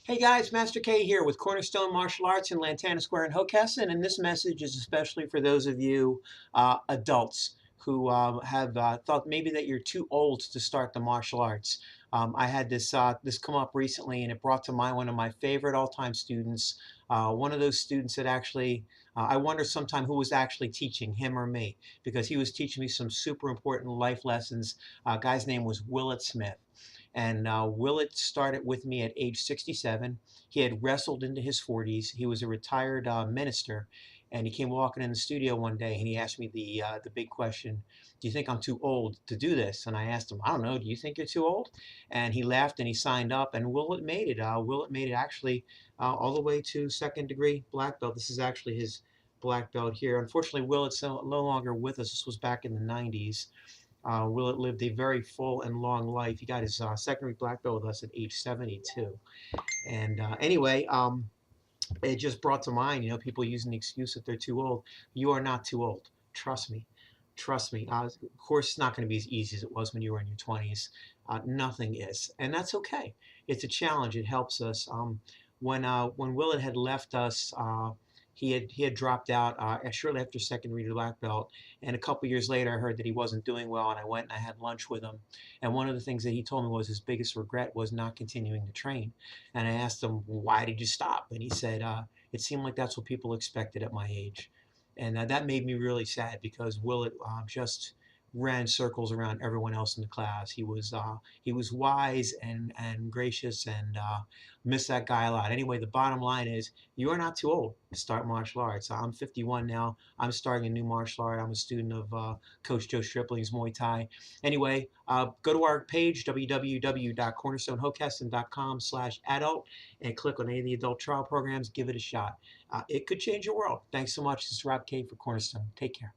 Hey guys, Master K here with Cornerstone Martial Arts in Lantana Square in Hockessin, and this message is especially for those of you adults who have thought maybe that you're too old to start the martial arts. I had this come up recently, and it brought to mind one of my favorite all-time students. One of those students that actually, I wonder sometime who was actually teaching, him or me, because he was teaching me some super important life lessons. Guy's name was Willett Smith. And Willett started with me at age 67. He had wrestled into his 40s. He was a retired minister, and he came walking in the studio one day, and he asked me the big question: "Do you think I'm too old to do this?" And I asked him, "I don't know. Do you think you're too old?" And he laughed and he signed up, and Willett made it. Willett made it actually all the way to second degree black belt. This is actually his black belt here. Unfortunately, Willett's no longer with us. This was back in the 90s. Willett lived a very full and long life. He got his secondary black belt with us at age 72. And anyway, it just brought to mind, people using the excuse that they're too old. You are not too old. Trust me. Trust me. Of course, it's not going to be as easy as it was when you were in your 20s. Nothing is. And that's okay. It's a challenge. It helps us. When Willett had left us, he had dropped out shortly after second degree black belt, and a couple years later, I heard that he wasn't doing well, and I went and I had lunch with him. And one of the things that he told me was his biggest regret was not continuing to train. And I asked him, "Why did you stop?" And he said, "It seemed like that's what people expected at my age." And that made me really sad because Willett just ran circles around everyone else in the class. He was wise and gracious, and miss that guy a lot. Anyway, the bottom line is you are not too old to start martial arts. I'm 51 now. I'm starting a new martial art. I'm a student of Coach Joe Stripling's Muay Thai. Anyway, go to our page, www.cornerstonehokessin.com/adult, and click on any of the adult trial programs. Give it a shot. It could change your world. Thanks so much. This is Rob K for Cornerstone. Take care.